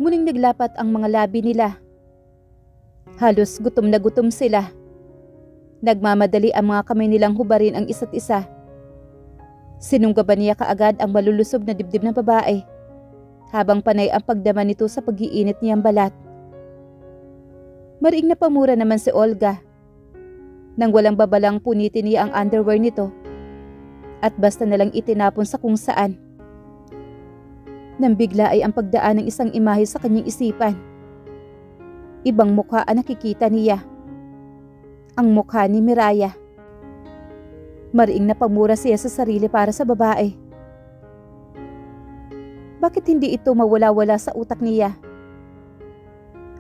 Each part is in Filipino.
Muling naglapat ang mga labi nila. Halos gutom na gutom sila. Nagmamadali ang mga kamay nilang hubarin ang isa't isa. Sinunggaban niya kaagad ang malulusob na dibdib ng babae, habang panay ang pagdama nito sa pag-iinit niyang balat. Mariing napamura naman si Olga. Nang walang babalang punitin niya ang underwear nito, at basta nalang itinapon sa kung saan. Nang bigla ay ang pagdaan ng isang imahe sa kanyang isipan. Ibang mukha ang nakikita niya. Ang mukha ni Miraya. Mariing napamura siya sa sarili para sa babae. Bakit hindi ito mawala-wala sa utak niya?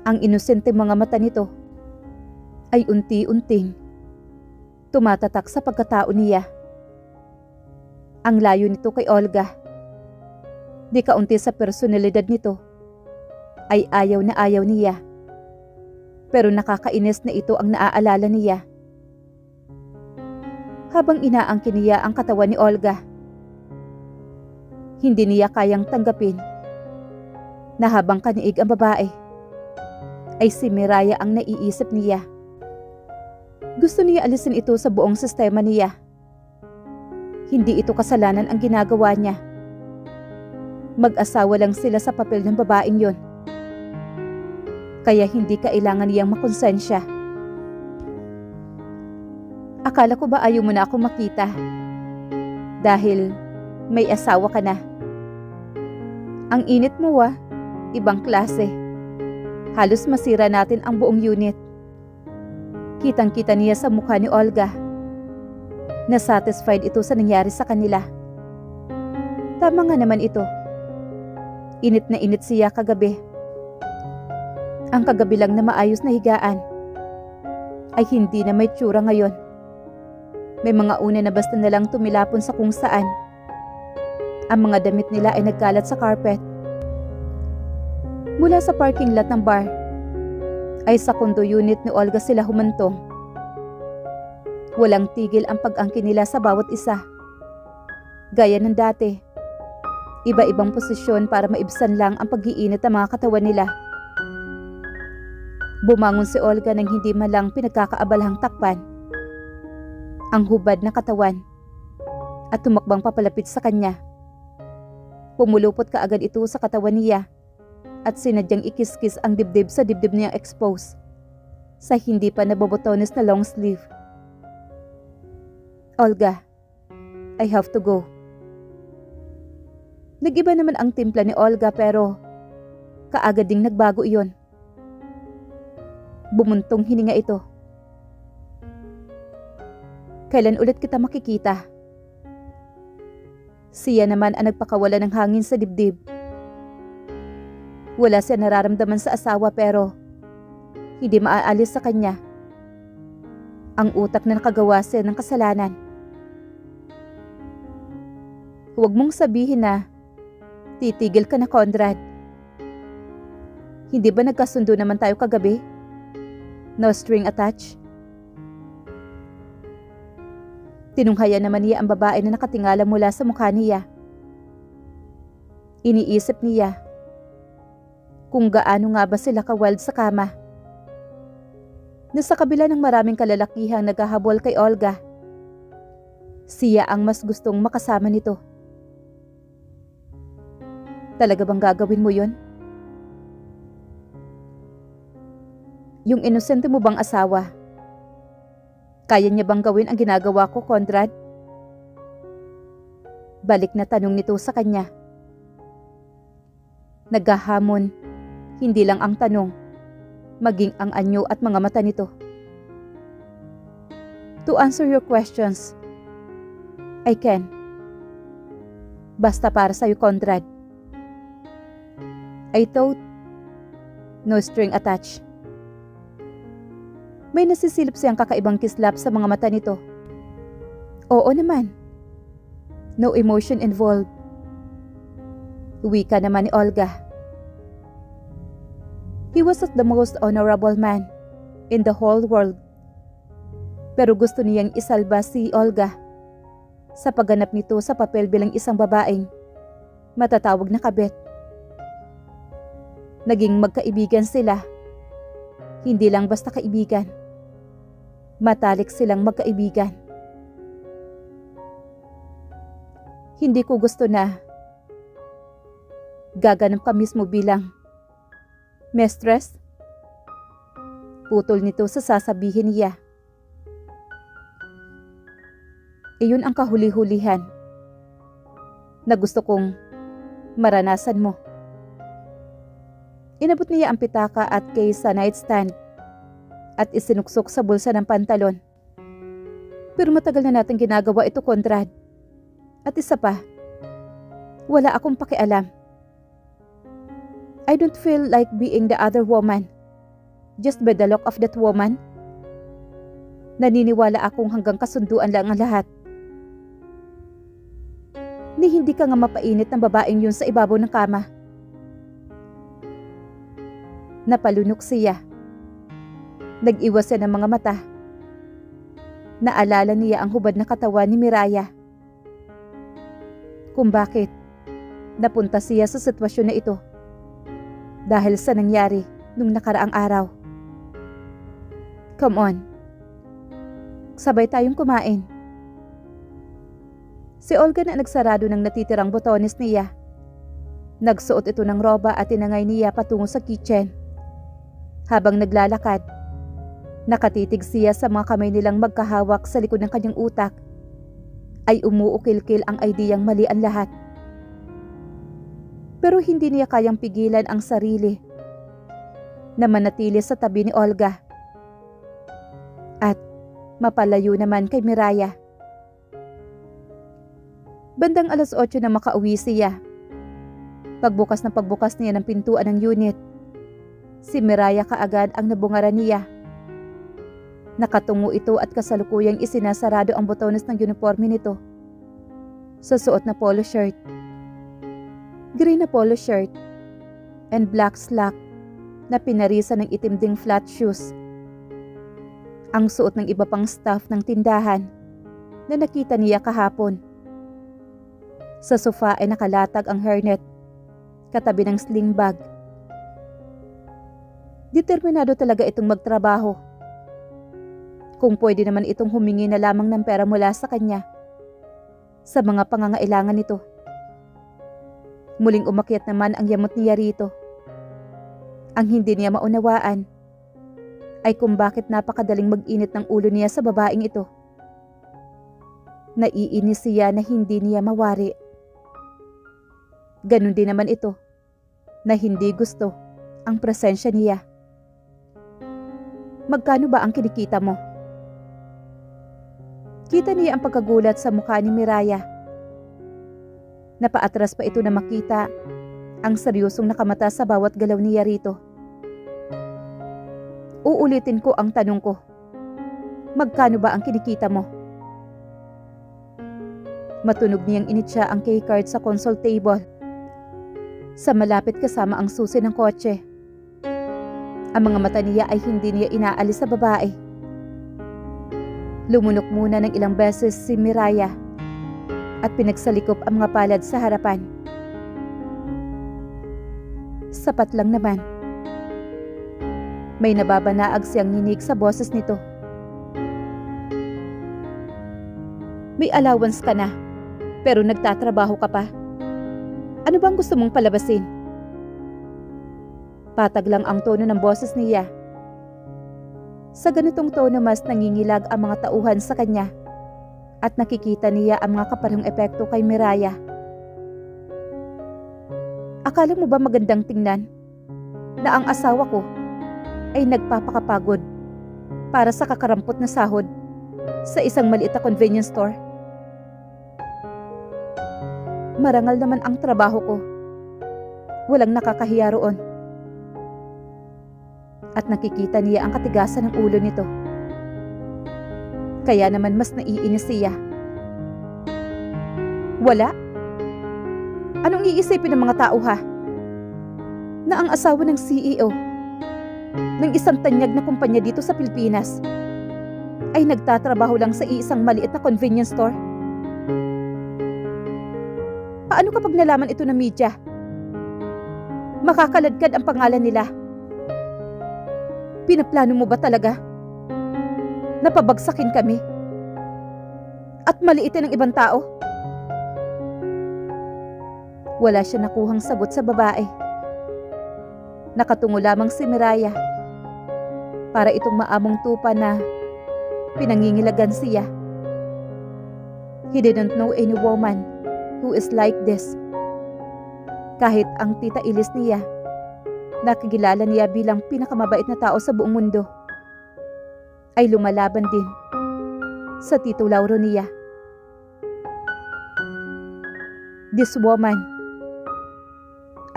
Ang inosente mga mata nito ay unti-unting tumatatak sa pagkatao niya. Ang layo nito kay Olga. Di kaunti sa personalidad nito ay ayaw na ayaw niya. Pero nakakainis na ito ang naaalala niya. Habang inaangkin niya ang katawan ni Olga, hindi niya kayang tanggapin na habang kaniig ang babae, ay si Miraya ang naiisip niya. Gusto niya alisin ito sa buong sistema niya. Hindi ito kasalanan ang ginagawa niya. Mag-asawa lang sila sa papel ng babaeng yon. Kaya hindi kailangan niyang makonsensya. Akala ko ba ayaw mo na akong makita? Dahil may asawa ka na. Ang init mo ibang klase. Halos masira natin ang buong unit. Kitang-kita niya sa mukha ni Olga na satisfied ito sa nangyari sa kanila. Tama nga naman ito. Init na init siya kagabi. Ang kagabi lang na maayos na higaan ay hindi na may tsura ngayon. May mga una na basta nalang tumilapon sa kung saan. Ang mga damit nila ay nagkalat sa carpet. Mula sa parking lot ng bar ay sa condo unit ni Olga sila humantong. Walang tigil ang pag-angkin nila sa bawat isa. Gaya ng dati, iba-ibang posisyon para maibsan lang ang pag-iinit ng mga katawan nila. Bumangon si Olga nang hindi man lang pinagkakaabalahang takpan ang hubad na katawan at tumakbang papalapit sa kanya. Pumulupot kaagad ito sa katawan niya at sinadyang ikiskis ang dibdib sa dibdib niyang expose sa hindi pa nabobotones na long sleeve. Olga, I have to go. Nag-iba naman ang timpla ni Olga pero kaagad ding nagbago iyon. Bumuntong hininga ito. Kailan ulit kita makikita? Siya naman ang nagpakawala ng hangin sa dibdib. Wala siya nararamdaman sa asawa pero hindi maaalis sa kanya ang utak na nakagawa siya ng kasalanan. Huwag mong sabihin na titigil ka na, Conrad. Hindi ba nagkasundo naman tayo kagabi? No string attached? Tinunghayan naman niya ang babae na nakatingala mula sa mukha niya. Iniisip niya kung gaano nga ba sila ka-wild sa kama. Nasa kabila ng maraming kalalakihang naghahabol kay Olga, siya ang mas gustong makasama nito. Talaga bang gagawin mo yon? Yung inosente mo bang asawa, kaya niya bang gawin ang ginagawa ko, Conrad? Balik na tanong nito sa kanya. Naghahamon, hindi lang ang tanong, maging ang anyo at mga mata nito. To answer your questions, I can. Basta para sa'yo, Conrad. I thought, no string attached. May nasisilip siyang kakaibang kislap sa mga mata nito. Oo naman. No emotion involved. Wika naman ni Olga. He was the most honorable man in the whole world. Pero gusto niyang isalba si Olga sa pagganap nito sa papel bilang isang babaeng matatawag na kabet. Naging magkaibigan sila. Hindi lang basta kaibigan. Matalik silang magkaibigan. Hindi ko gusto na gaganap ka mismo bilang mistress. Putol nito sa sasabihin niya. Iyon ang kahuli-hulihan na gusto kong maranasan mo. Inabot niya ang pitaka at case sa nightstand at isinuksok sa bulsa ng pantalon. Pero matagal na natin ginagawa ito, Conrad. At isa pa, wala akong pakialam. I don't feel like being the other woman just by the look of that woman. Naniniwala akong hanggang kasunduan lang ang lahat. Ni hindi ka nga mapainit ng babaeng yun sa ibabaw ng kama. Napalunok siya. Nag-iwas siya ng mga mata. Naalala niya ang hubad na katawan ni Miraya. Kung bakit napunta siya sa sitwasyon na ito dahil sa nangyari nung nakaraang araw. Come on. Sabay tayong kumain. Si Olga na nagsarado ng natitirang botones niya. Nagsuot ito ng roba at tinangay niya patungo sa kitchen. Habang naglalakad, nakatitig siya sa mga kamay nilang magkahawak sa likod ng kanyang utak. Ay umuukil-kil ang ideyang mali ang lahat. Pero hindi niya kayang pigilan ang sarili na manatili sa tabi ni Olga. At mapalayo naman kay Miraya. Bandang 8:00 na makauwi siya. Pagbukas niya ng pintuan ng unit, si Miraya kaagad ang nabungaran niya. Nakatungo ito at kasalukuyang isinasarado ang botones ng uniforme nito. Sa suot na polo shirt, green na polo shirt, and black slack na pinarisan ng itim ding flat shoes. Ang suot ng iba pang staff ng tindahan na nakita niya kahapon. Sa sofa ay nakalatag ang hairnet, katabi ng sling bag. Determinado talaga itong magtrabaho. Kung pwede naman itong humingi na lamang ng pera mula sa kanya sa mga pangangailangan nito. Muling umakyat naman ang yamot niya rito. Ang hindi niya maunawaan ay kung bakit napakadaling mag-init ng ulo niya sa babaeng ito. Naiinis siya na hindi niya mawari. Ganon din naman ito na hindi gusto ang presensya niya. Magkano ba ang kinikita mo? Kita niya ang pagkagulat sa mukha ni Miraya. Napaatras pa ito na makita ang seryosong nakamata sa bawat galaw niya rito. Uulitin ko ang tanong ko. Magkano ba ang kinikita mo? Matunog niyang initsa ang keycard sa console table. Sa malapit kasama ang susi ng kotse. Ang mga mata niya ay hindi niya inaalis sa babae. Lumunok muna ng ilang beses si Miraya at pinagsalikop ang mga palad sa harapan. Sapat lang naman. May nababanaag siyang nginig sa boses nito. May allowance ka na, pero nagtatrabaho ka pa. Ano bang gusto mong palabasin? Patag lang ang tono ng boses niya. Sa ganitong tono mas nangingilag ang mga tauhan sa kanya at nakikita niya ang mga kaparehong epekto kay Miraya. Akala mo ba magandang tingnan na ang asawa ko ay nagpapakapagod para sa kakarampot na sahod sa isang maliit na convenience store? Marangal naman ang trabaho ko. Walang nakakahiya roon. At nakikita niya ang katigasan ng ulo nito. Kaya naman mas naiinis siya. Wala? Anong iisipin ng mga tao ha? Na ang asawa ng CEO ng isang tanyag na kumpanya dito sa Pilipinas ay nagtatrabaho lang sa isang maliit na convenience store? Paano kapag nalaman ito ng media? Makakaladkad ang pangalan nila. Pinaplano mo ba talaga? Napabagsakin kami? At maliitin ang ibang tao? Wala siya nakuhang sagot sa babae. Nakatungo lamang si Miraya para itong maamong tupa na pinangingilagan siya. He didn't know any woman who is like this. Kahit ang tita Ilis niya, nakikilala niya bilang pinakamabait na tao sa buong mundo, ay lumalaban din sa Tito Lauro niya. This woman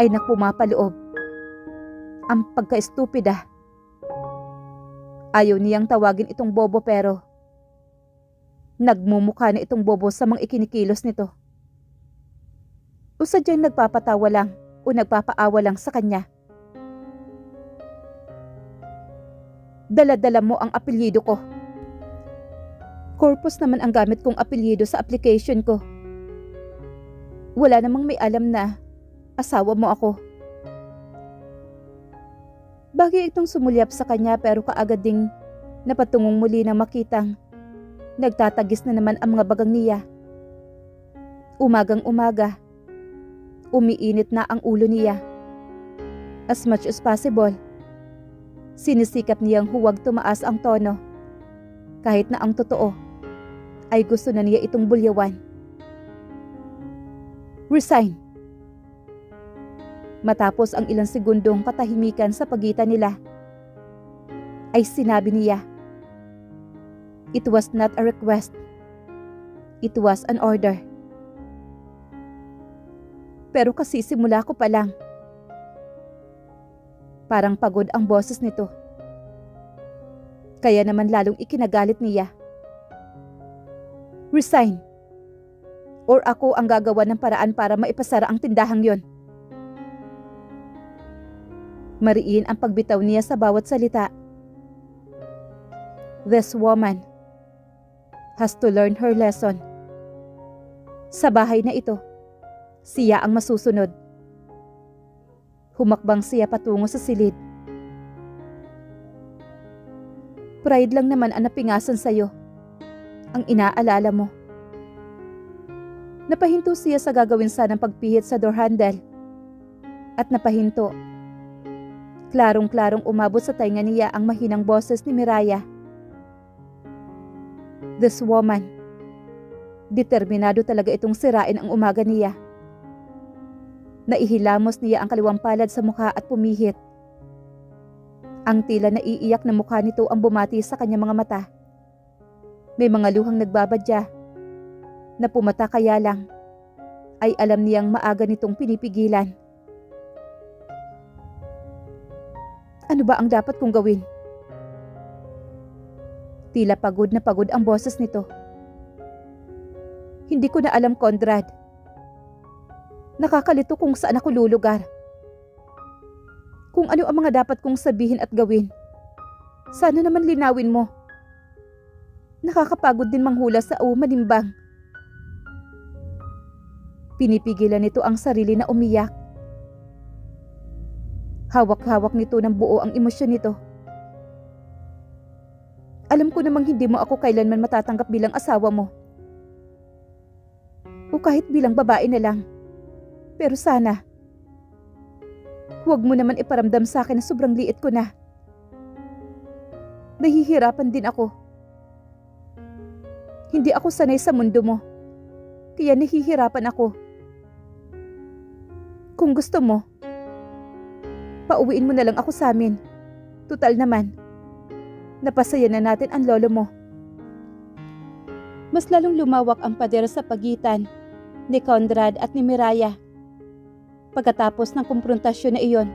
ay nakpumapaloob. Ang pagka-estupida. Ayaw niyang tawagin itong bobo pero nagmumukha na itong bobo sa mga ikinikilos nito. O sadyang nagpapatawa lang o nagpapaawa lang sa kanya. Dala-dala mo ang apelyido ko. Corpus naman ang gamit kong apelyido sa application ko. Wala namang may alam na asawa mo ako. Bagay itong sumulyap sa kanya pero kaagad ding napatungong muli na makitang nagtatagis na naman ang mga bagang niya. Umagang umaga, umiinit na ang ulo niya. As much as possible, sinisikap niyang huwag tumaas ang tono. Kahit na ang totoo ay gusto na niya itong bulyawan. Resign. Matapos ang ilang segundong katahimikan sa pagitan nila, ay sinabi niya, "It was not a request. It was an order." Pero kasi simula ko pa lang. Parang pagod ang boses nito. Kaya naman lalong ikinagalit niya. Resign. Or ako ang gagawa ng paraan para maipasara ang tindahang yon. Mariin ang pagbitaw niya sa bawat salita. This woman has to learn her lesson. Sa bahay na ito, siya ang masusunod. Humakbang siya patungo sa silid. Pride lang naman ang napingasan sa'yo. Ang inaalala mo. Napahinto siya sa gagawin sanang pagpihit sa door handle. At napahinto. Klarong-klarong umabot sa tainga niya ang mahinang boses ni Miraya. This woman, determinado talaga itong sirain ang umaga niya. Naihilamos niya ang kaliwang palad sa mukha at pumihit. Ang tila naiiyak na mukha nito ang bumati sa kanyang mga mata. May mga luhang nagbabadya na pumata kaya lang ay alam niyang maaga nitong pinipigilan. Ano ba ang dapat kong gawin? Tila pagod na pagod ang boses nito. Hindi ko na alam, Conrad. Nakakalito kung saan ako lulugar. Kung ano ang mga dapat kong sabihin at gawin. Sana naman linawin mo. Nakakapagod din manghula sa manimbang. Pinipigilan nito ang sarili na umiyak. Hawak-hawak nito ng buo ang emosyon nito. Alam ko namang hindi mo ako kailanman matatanggap bilang asawa mo. O kahit bilang babae na lang. Pero sana, huwag mo naman iparamdam sa akin na sobrang liit ko na. Nahihirapan din ako. Hindi ako sanay sa mundo mo. Kaya nahihirapan ako. Kung gusto mo, pauwiin mo na lang ako sa amin. Tutal naman, napasaya na natin ang lolo mo. Mas lalong lumawak ang pader sa pagitan ni Conrad at ni Miraya. Pagkatapos ng kumprontasyon na iyon,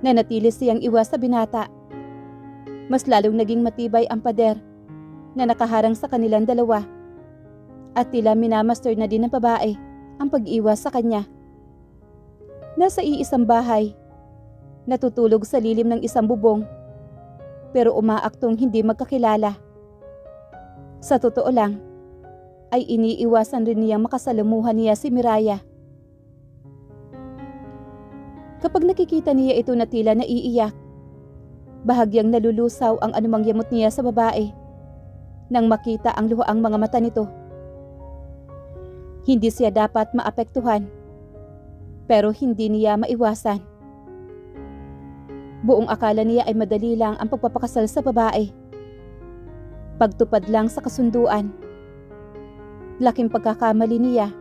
nanatili siyang iwas sa binata. Mas lalong naging matibay ang pader na nakaharang sa kanilang dalawa at tila minamaster na din ng babae ang pag-iwas sa kanya. Nasa iisang bahay, natutulog sa lilim ng isang bubong, pero umaaktong hindi magkakilala. Sa totoo lang, ay iniiwasan rin niyang makasalamuhan niya si Miraya. Kapag nakikita niya ito na tila naiiyak, bahagyang nalulusaw ang anumang yamot niya sa babae nang makita ang luhaang mga mata nito. Hindi siya dapat maapektuhan, pero hindi niya maiwasan. Buong akala niya ay madali lang ang pagpapakasal sa babae. Pagtupad lang sa kasunduan. Laking pagkakamali niya.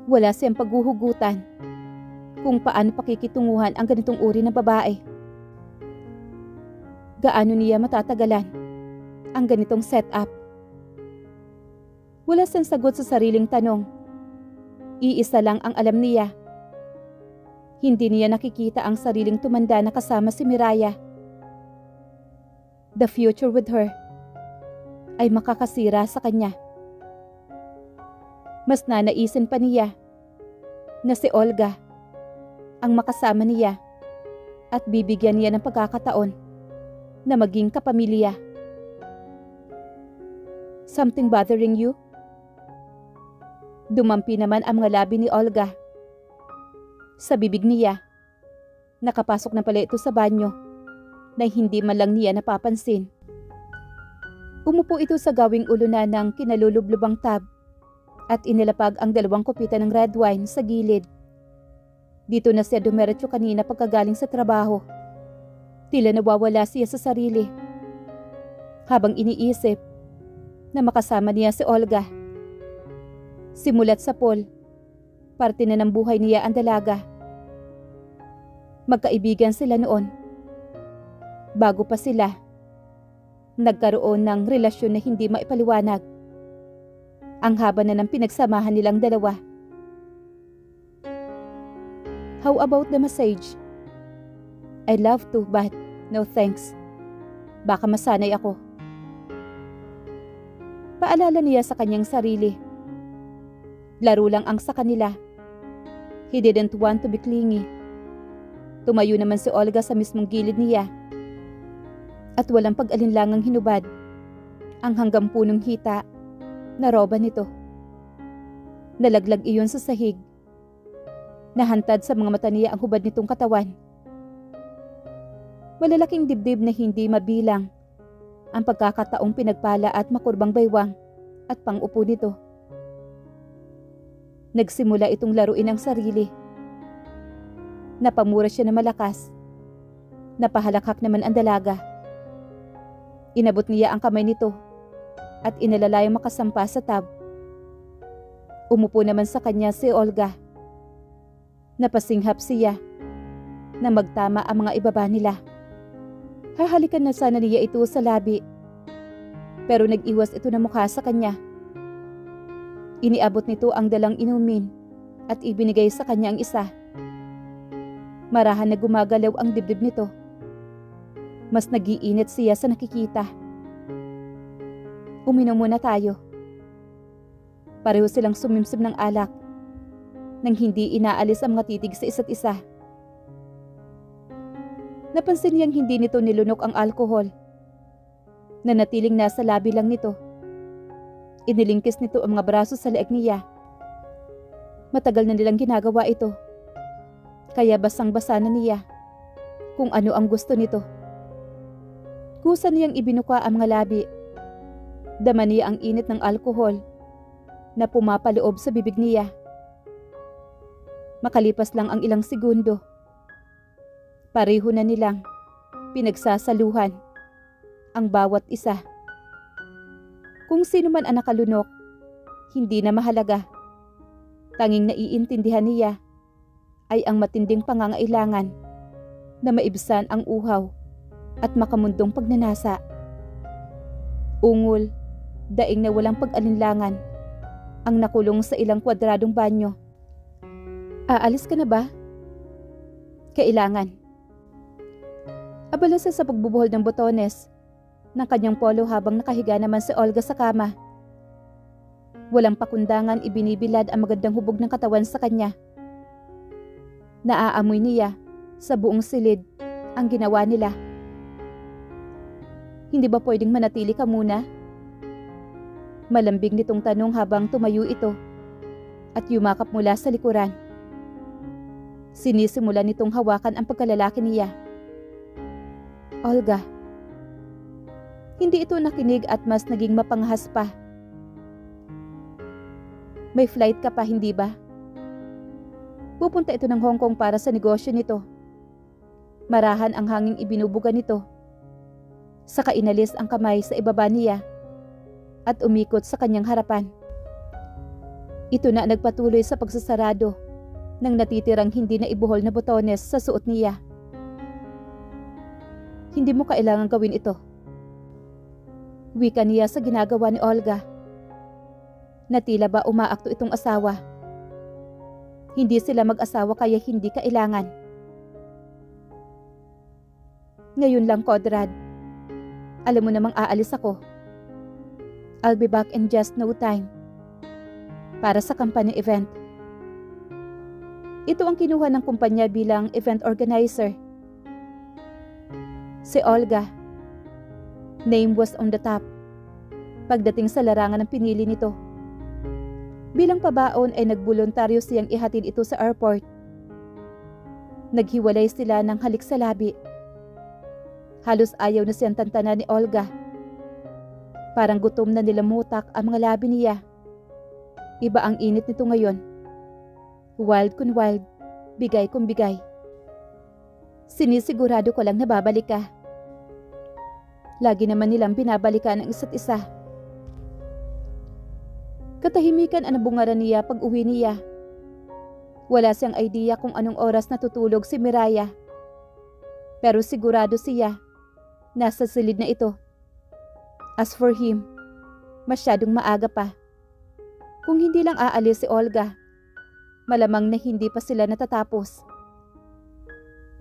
Wala siyang paghuhugutan kung paano pakikitunguhan ang ganitong uri ng babae. Gaano niya matatagalan ang ganitong setup? Wala siyang sagot sa sariling tanong. Iisa lang ang alam niya. Hindi niya nakikita ang sariling tumanda na kasama si Miraya. The future with her ay makakasira sa kanya. Mas nanaisin pa niya na si Olga ang makasama niya at bibigyan niya ng pagkakataon na maging kapamilya. Something bothering you? Dumampi naman ang mga labi ni Olga. Sa bibig niya, nakapasok na pala ito sa banyo na hindi man lang niya napapansin. Umupo ito sa gawing ulunan ng kinalulublubang tub at inilapag ang 2 kupita ng red wine sa gilid. Dito na siya dumiretso kanina pagkagaling sa trabaho. Tila nawawala siya sa sarili habang iniisip na makasama niya si Olga. Simulat sa pool, parte na ng buhay niya ang dalaga. Magkaibigan sila noon. Bago pa sila, nagkaroon ng relasyon na hindi maipaliwanag. Ang haba na ng pinagsamahan nilang dalawa. How about the massage? I'd love to, but no thanks. Baka masanay ako. Paalala niya sa kanyang sarili. Laro lang ang sa kanila. He didn't want to be clingy. Tumayo naman si Olga sa mismong gilid niya. At walang pag-alinlangang hinubad ang hanggang punong hita na roba nito. Nalaglag iyon sa sahig. Nahantad sa mga mata niya ang hubad nitong katawan. Malalaking dibdib na hindi mabilang ang pagkakataong pinagpala at makurbang baywang at pang-upo nito. Nagsimula itong laruin ang sarili. Napamura siya na malakas. Napahalakhak naman ang dalaga. Inabot niya ang kamay nito at inalalay makasampa sa tub. Umupo naman sa kanya si Olga. Napasinghap siya na magtama ang mga ibaba nila. Hahalikan na sana niya ito sa labi, pero nag-iwas ito na mukha sa kanya. Iniabot nito ang dalang inumin at ibinigay sa kanya ang isa. Marahan na gumagalaw ang dibdib nito. Mas nag-iinit siya sa nakikita. Uminom muna tayo. Pareho silang sumimsim ng alak nang hindi inaalis ang mga titig sa isa't isa. Napansin niyang hindi nito nilunok ang alkohol. Nanatiling nasa labi lang nito. Inilingkis nito ang mga braso sa leeg niya. Matagal na nilang ginagawa ito. Kaya basang-basa na niya kung ano ang gusto nito. Kusa niyang ibinuka ang mga labi. Dama niya ang init ng alkohol na pumapaloob sa bibig niya. Makalipas lang ang ilang segundo, pareho na nilang pinagsasaluhan ang bawat isa. Kung sino man ang nakalunok, hindi na mahalaga. Tanging naiintindihan niya ay ang matinding pangangailangan na maibsan ang uhaw at makamundong pagnanasa. Ungol, daing na walang pag-alinlangan ang nakulong sa ilang kwadradong banyo. Aalis ka na ba? Kailangan. Abala siya sa pagbubuhol ng botones ng kanyang polo habang nakahiga naman si Olga sa kama. Walang pakundangan ibinibilad ang magandang hubog ng katawan sa kanya. Naaamoy niya sa buong silid ang ginawa nila. Hindi ba pwedeng manatili ka muna? Malambing nitong tanong habang tumayo ito at yumakap mula sa likuran. Sinisimula nitong hawakan ang pagkalalaki niya. Olga. Hindi ito nakinig at mas naging mapangahas pa. May flight ka pa, hindi ba? Pupunta ito ng Hong Kong para sa negosyo nito. Marahan ang hanging ibinubuga nito. Saka inalis ang kamay sa ibaba niya at umikot sa kanyang harapan. Ito na nagpatuloy sa pagsasarado ng natitirang hindi na ibuhol na botones sa suot niya. Hindi mo kailangan gawin ito. Wika niya sa ginagawa ni Olga. Na tila ba umaakto itong asawa. Hindi sila mag-asawa kaya hindi kailangan. Ngayon lang, Conrad. Alam mo namang aalis ako. I'll be back in just no time. Para sa company event. Ito ang kinuha ng kumpanya bilang event organizer. Si Olga. Name was on the top. Pagdating sa larangan ng pinili nito. Bilang pabaon ay nagboluntaryo siyang ihatid ito sa airport. Naghiwalay sila ng halik sa labi. Halos ayaw na siyang tantanan ni Olga. Parang gutom na nilamutak ang mga labi niya. Iba ang init nito ngayon. Wild kun wild, bigay kung bigay. Sinisigurado ko lang na babalik ka. Lagi naman nilang binabalikan ang isa't isa. Katahimikan ang nabungaran niya pag uwi niya. Wala siyang idea kung anong oras natutulog si Miraya. Pero sigurado siya, nasa silid na ito. As for him, masyadong maaga pa. Kung hindi lang aalis si Olga, malamang na hindi pa sila natatapos.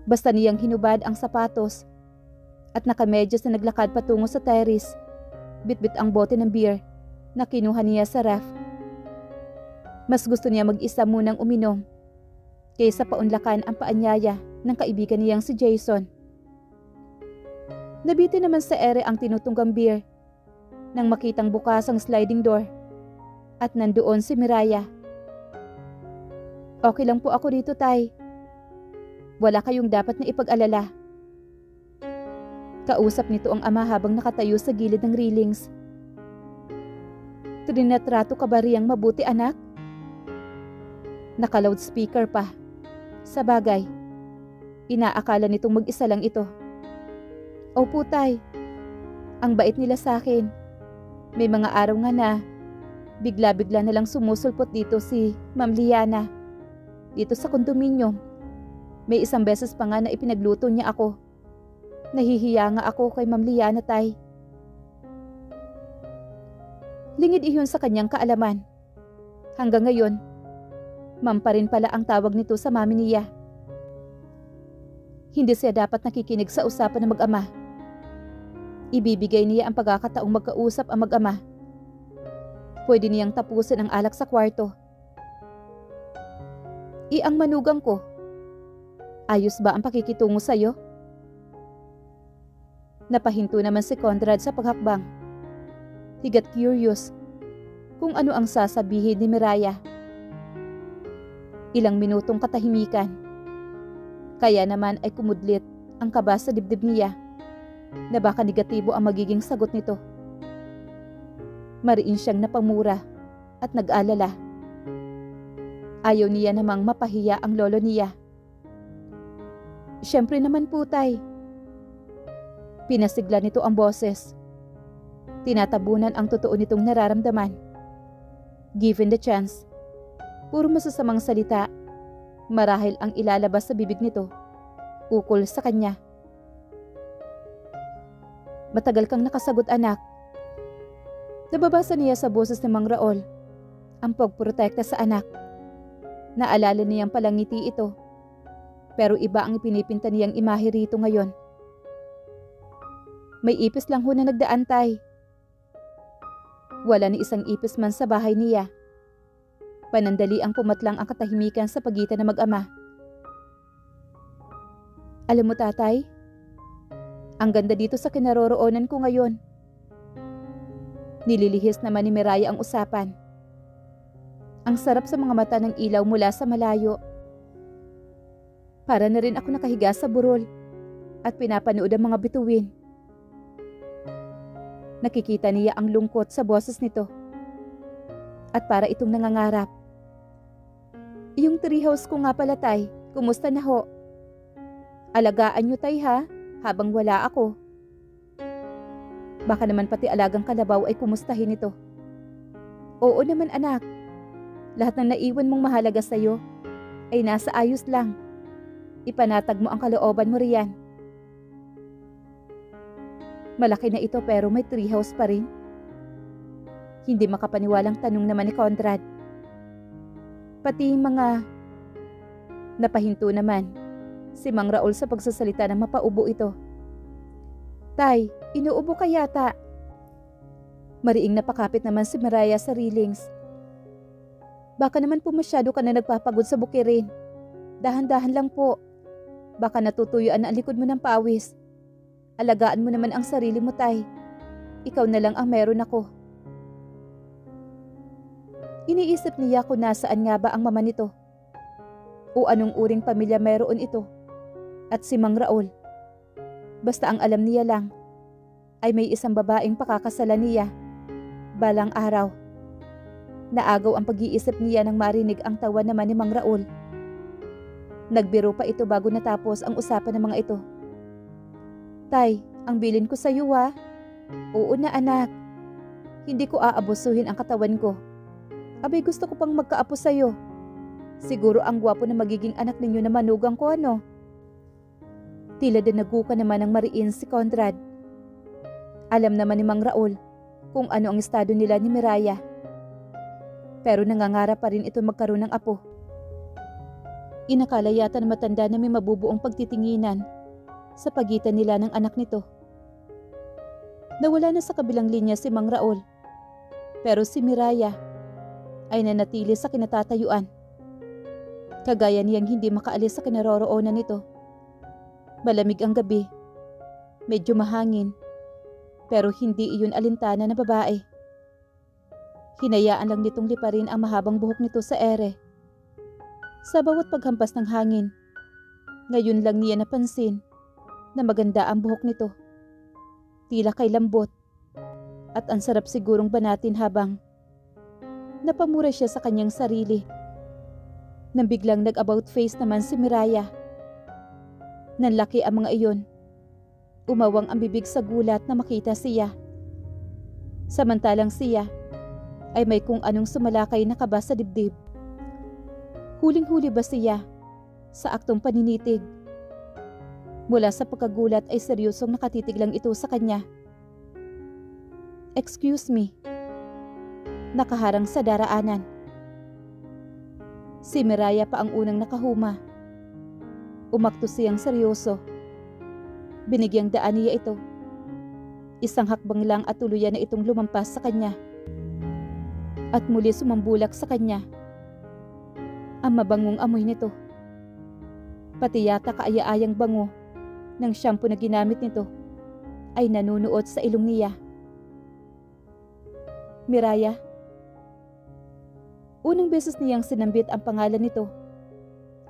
Basta niyang hinubad ang sapatos at nakamedyas na naglakad patungo sa terrace, bitbit ang bote ng beer na kinuha niya sa ref. Mas gusto niya mag-isa munang uminom kaysa paunlakan ang paanyaya ng kaibigan niyang si Jason. Nabitin naman sa ere ang tinutunggang beer nang makitang bukas ang sliding door at nandoon si Miraya. Okay lang po ako dito, Tay. Wala kayong dapat na ipag-alala. Kausap nito ang ama habang nakatayo sa gilid ng railings. Trinatrato ka ba riyang mabuti, anak? Naka-loudspeaker pa. Sa bagay, inaakala nitong mag-isa lang ito. Opo, Tay. Ang bait nila sa akin. May mga araw nga na bigla-bigla na lang sumusulpot dito si Ma'am Liana. Dito sa kondominium. May isang beses pa nga na ipinagluto niya ako. Nahihiya nga ako kay Ma'am Liana, Tay. Lingid iyon sa kanyang kaalaman. Hanggang ngayon, Ma'am pa rin pala ang tawag nito sa mami niya. Hindi siya dapat nakikinig sa usapan ng mag-ama. Ibibigay niya ang pagkakataong magkausap ang mag-ama. Pwede niyang tapusin ang alak sa kwarto. Ang manugang ko. Ayos ba ang pakikitungo sa'yo? Napahinto naman si Conrad sa paghakbang. He got curious kung ano ang sasabihin ni Miraya. Ilang minutong katahimikan. Kaya naman ay kumudlit ang kaba sa dibdib niya na baka negatibo ang magiging sagot nito. Mariin siyang napamura at nag-alala. Ayaw niya namang mapahiya ang lolo niya. Siyempre naman po, Tay. Pinasigla nito ang boses. Tinatabunan ang totoo nitong nararamdaman. Given the chance, puro masasamang salita, marahil ang ilalabas sa bibig nito, ukol sa kanya. Matagal kang nakasagot, anak. Nababasa niya sa boses ni Mang Raol ang pagprotekta sa anak. Naalala niyang palangiti ito, pero iba ang ipinipinta niyang imahe rito ngayon. May ipis lang ho na nagdaan, Tay. Wala ni isang ipis man sa bahay niya. Panandali ang pumatlang ang katahimikan sa pagitan ng mag-ama. Alam mo, Tatay, ang ganda dito sa kinaroroonan ko ngayon. Nililihis naman ni Miraya ang usapan. Ang sarap sa mga mata ng ilaw mula sa malayo. Para na rin ako nakahiga sa burol at pinapanood ang mga bituin. Nakikita niya ang lungkot sa boses nito. At para itong nangangarap. Yung treehouse ko nga pala, tay, kumusta na ho? Alagaan nyo, tay, ha, habang wala ako. Baka naman pati alagang kalabaw ay kumustahin ito. Oo naman, anak. Lahat ng naiwan mong mahalaga sa'yo ay nasa ayos lang. Ipanatag mo ang kalooban mo riyan. Malaki na ito pero may treehouse pa rin. Hindi makapaniwalang tanong naman ni Conrad. Pati mga napahinto naman si Mang Raul sa pagsasalita ng mapaubo ito. Tay, inuubo ka yata. Mariing napakapit naman si Miraya sa railings. Baka naman po masyado ka na nagpapagod sa bukirin. Dahan-dahan lang po. Baka natutuyuan na ang likod mo ng pawis. Alagaan mo naman ang sarili mo, tay. Ikaw na lang ang meron ako. Iniisip niya kung nasaan nga ba ang mama nito. O anong uring pamilya meron ito. At si Mang Raul. Basta ang alam niya lang ay may isang babaeng pakakasalan niya balang araw. Naagaw ang pag-iisip niya nang marinig ang tawa naman ni Mang Raul. Nagbiro pa ito bago natapos ang usapan ng mga ito. Tay, ang bilin ko sa iyo ha. Oo na anak. Hindi ko aabusuhin ang katawan ko. Abay gusto ko pang magkaapo sa iyo. Siguro ang gwapo na magiging anak ninyo na manugang ko ano. Tila din naguka naman ng mariin si Conrad. Alam naman ni Mang Raul kung ano ang estado nila ni Miraya. Pero nangangarap pa rin ito magkaroon ng apo. Inakala yata na matanda na may mabubuong pagtitinginan sa pagitan nila ng anak nito. Nawala na sa kabilang linya si Mang Raul. Pero si Miraya ay nanatili sa kinatatayuan. Kagaya niyang hindi makaalis sa kinaroroonan nito. Malamig ang gabi. Medyo mahangin. Pero hindi iyon alintana na babae. Hinayaan lang nitong liparin ang mahabang buhok nito sa ere. Sa bawat paghampas ng hangin, ngayon lang niya napansin na maganda ang buhok nito. Tila kay lambot. At ang sarap sigurong banatin habang napamura siya sa kanyang sarili. Nang biglang nag-about face naman si Miraya. Nanlaki ang mga iyon. Umawang ang bibig sa gulat na makita siya. Samantalang siya ay may kung anong sumalakay na kaba sa dibdib. Huling-huli ba siya sa aktong paninitig? Mula sa pagkagulat ay seryosong nakatitig lang ito sa kanya. Excuse me. Nakaharang sa daraanan. Si Miraya pa ang unang nakahuma. Umakto siyang seryoso. Binigyang daan niya ito. Isang hakbang lang at tuluyan na itong lumampas sa kanya. At muli sumambulak sa kanya. Ang mabangong amoy nito. Pati yata kaaya-ayang bango ng shampoo na ginamit nito ay nanunuot sa ilong niya. Miraya. Unang beses niyang sinambit ang pangalan nito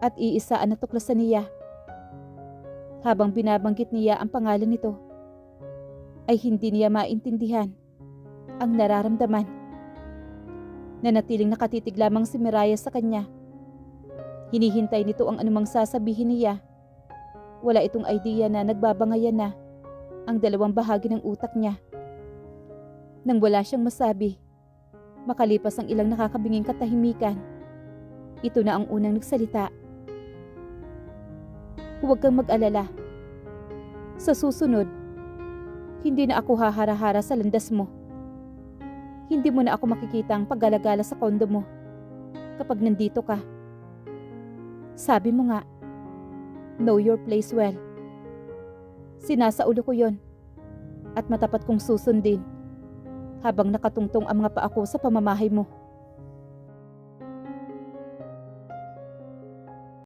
at iisaan na tuklasan niya. Habang binabanggit niya ang pangalan nito, ay hindi niya maintindihan ang nararamdaman. Nanatiling nakatitig lamang si Miraya sa kanya. Hinihintay nito ang anumang sasabihin niya. Wala itong idea na nagbabangayan na ang dalawang bahagi ng utak niya. Nang wala siyang masabi, makalipas ang ilang nakakabinging katahimikan, ito na ang unang nagsalita. Huwag kang mag-alala. Sa susunod, hindi na ako hahara-hara sa landas mo. Hindi mo na ako makikita ang paggalagala sa kondo mo kapag nandito ka. Sabi mo nga, know your place well. Sinasaulo ko yon at matapat kong susundin habang nakatungtong ang mga paa ko sa pamamahay mo.